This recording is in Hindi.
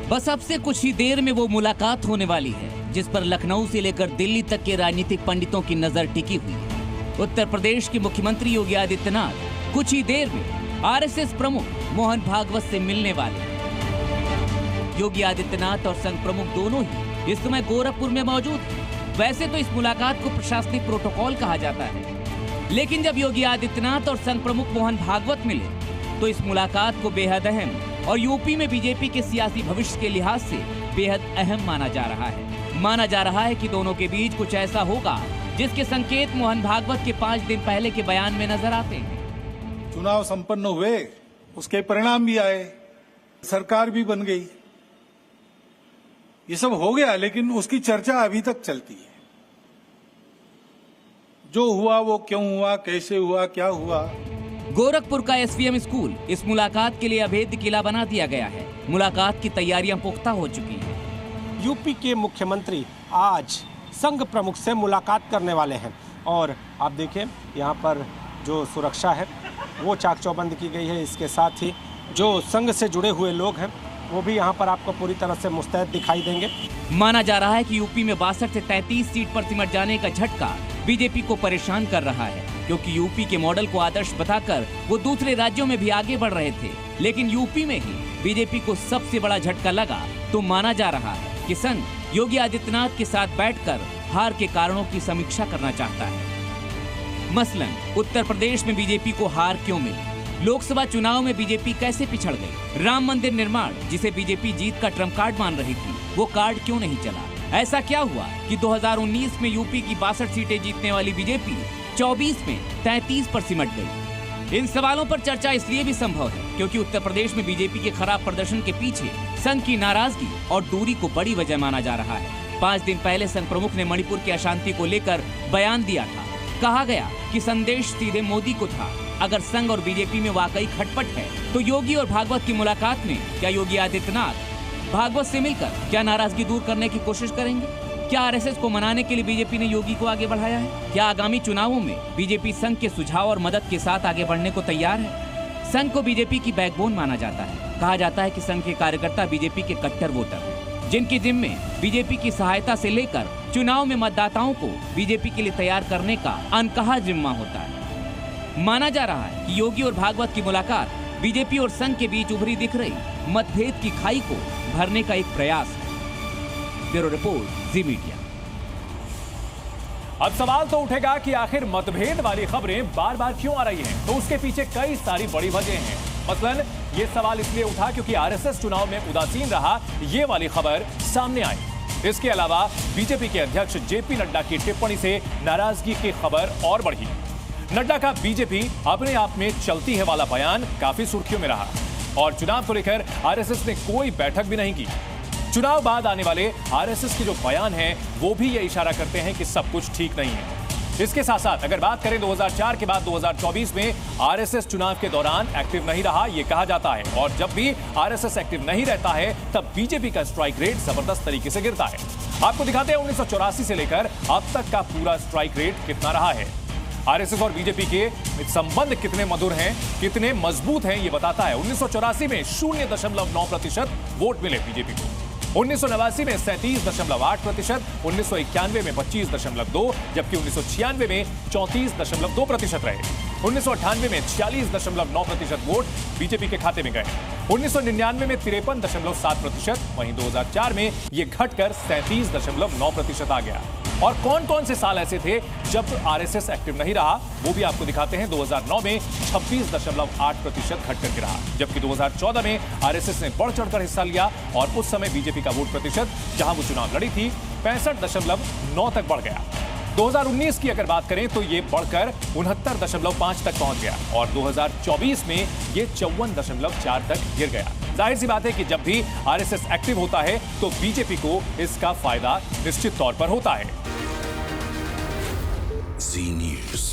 बस अब से कुछ ही देर में वो मुलाकात होने वाली है जिस पर लखनऊ से लेकर दिल्ली तक के राजनीतिक पंडितों की नजर टिकी हुई है। उत्तर प्रदेश के मुख्यमंत्री योगी आदित्यनाथ कुछ ही देर में आरएसएस प्रमुख मोहन भागवत से मिलने वाले हैं। योगी आदित्यनाथ और संघ प्रमुख दोनों ही इस समय गोरखपुर में मौजूद हैं। वैसे तो इस मुलाकात को प्रशासनिक प्रोटोकॉल कहा जाता है, लेकिन जब योगी आदित्यनाथ और संघ प्रमुख मोहन भागवत मिले तो इस मुलाकात को बेहद अहम और यूपी में बीजेपी के सियासी भविष्य के लिहाज से बेहद अहम माना जा रहा है। माना जा रहा है कि दोनों के बीच कुछ ऐसा होगा जिसके संकेत मोहन भागवत के 5 दिन पहले के बयान में नजर आते हैं। चुनाव संपन्न हुए, उसके परिणाम भी आए, सरकार भी बन गई, ये सब हो गया, लेकिन उसकी चर्चा अभी तक चलती है। जो हुआ वो क्यों हुआ, कैसे हुआ, क्या हुआ। गोरखपुर का एसवीएम स्कूल इस मुलाकात के लिए अभेद्य किला बना दिया गया है। मुलाकात की तैयारियां पुख्ता हो चुकी हैं। यूपी के मुख्यमंत्री आज संघ प्रमुख से मुलाकात करने वाले हैं और आप देखें यहाँ पर जो सुरक्षा है वो चाक चौबंद की गई है। इसके साथ ही जो संघ से जुड़े हुए लोग हैं वो भी यहाँ पर आपको पूरी तरह से मुस्तैद दिखाई देंगे। माना जा रहा है कि यूपी में 62 से 33 सीट पर सिमट जाने का झटका बीजेपी को परेशान कर रहा है, क्योंकि यूपी के मॉडल को आदर्श बताकर वो दूसरे राज्यों में भी आगे बढ़ रहे थे, लेकिन यूपी में ही बीजेपी को सबसे बड़ा झटका लगा। तो माना जा रहा है कि संघ योगी आदित्यनाथ के साथ बैठकर हार के कारणों की समीक्षा करना चाहता है। मसलन उत्तर प्रदेश में बीजेपी को हार क्यों मिली, लोकसभा चुनाव में बीजेपी कैसे पिछड़ गई, राम मंदिर निर्माण जिसे बीजेपी जीत का ट्रम्प कार्ड मान रही थी वो कार्ड क्यों नहीं चला, ऐसा क्या हुआ कि 2019 में यूपी की 62 सीटें जीतने वाली बीजेपी 24 में 33 पर सिमट गई। इन सवालों पर चर्चा इसलिए भी संभव है क्योंकि उत्तर प्रदेश में बीजेपी के खराब प्रदर्शन के पीछे संघ की नाराजगी और दूरी को बड़ी वजह माना जा रहा है। 5 दिन पहले संघ प्रमुख ने मणिपुर की अशांति को लेकर बयान दिया था। कहा गया कि संदेश सीधे मोदी को था। अगर संघ और बीजेपी में वाकई खटपट है तो योगी और भागवत की मुलाकात में क्या योगी आदित्यनाथ भागवत से मिलकर क्या नाराजगी दूर करने की कोशिश करेंगे? क्या आरएसएस को मनाने के लिए बीजेपी ने योगी को आगे बढ़ाया है? क्या आगामी चुनावों में बीजेपी संघ के सुझाव और मदद के साथ आगे बढ़ने को तैयार है? संघ को बीजेपी की बैकबोन माना जाता है। कहा जाता है कि संघ के कार्यकर्ता बीजेपी के कट्टर वोटर हैं, जिनके जिम्मे बीजेपी की सहायता से लेकर चुनाव में मतदाताओं को बीजेपी के लिए तैयार करने का अनकहा जिम्मा होता है। माना जा रहा है कि योगी और भागवत की मुलाकात बीजेपी और संघ के बीच उभरी दिख रही मतभेद की खाई को भरने का एक प्रयास है। ब्यूरो रिपोर्ट, जी मीडिया। अब सवाल तो उठेगा कि आखिर मतभेद वाली खबरें बार बार क्यों आ रही हैं? तो उसके पीछे कई सारी बड़ी वजह हैं। मसलन ये सवाल इसलिए उठा क्योंकि आरएसएस चुनाव में उदासीन रहा, ये वाली खबर सामने आई। इसके अलावा बीजेपी के अध्यक्ष जेपी नड्डा की टिप्पणी से नाराजगी की खबर और बढ़ी। नड्डा का बीजेपी अपने आप में चलती है वाला बयान काफी सुर्खियों में रहा और चुनाव को लेकर आरएसएस ने कोई बैठक भी नहीं की। चुनाव बाद आने वाले आरएसएस के जो बयान हैं वो भी ये इशारा करते हैं कि सब कुछ ठीक नहीं है। इसके साथ साथ अगर बात करें 2004 के बाद 2024 में आरएसएस चुनाव के दौरान एक्टिव नहीं रहा, ये कहा जाता है, और जब भी आरएसएस एक्टिव नहीं रहता है तब बीजेपी का स्ट्राइक रेट जबरदस्त तरीके से गिरता है। आपको दिखाते हैं 1984 से लेकर अब तक का पूरा स्ट्राइक रेट कितना रहा है। आरएसएस और बीजेपी के संबंध कितने मधुर हैं, कितने मजबूत हैं, ये बताता है। 1984 में 0.9% वोट मिले बीजेपी को, 1989 में 37.8%, 1991 में 25.2%, जबकि 1996 में 34.2% रहे। 1998 में 46.9% वोट बीजेपी के खाते में गए। 1999 में 53.7%, वहीं 2004 में ये घटकर 37.9% आ गया। और कौन कौन से साल ऐसे थे जब आरएसएस एक्टिव नहीं रहा, वो भी आपको दिखाते हैं। 2009 में 26.8% घट करके रहा, जबकि 2014 में आरएसएस ने बढ़ चढ़कर हिस्सा लिया और उस समय बीजेपी का वोट प्रतिशत जहां वो चुनाव लड़ी थी 65.9 तक बढ़ गया। 2019 की अगर बात करें तो ये बढ़कर 69.5 तक पहुंच गया और 2024 में ये 54.4 तक गिर गया। जाहिर सी बात है कि जब भी आरएसएस एक्टिव होता है तो बीजेपी को इसका फायदा निश्चित तौर पर होता है। जी न्यूज़।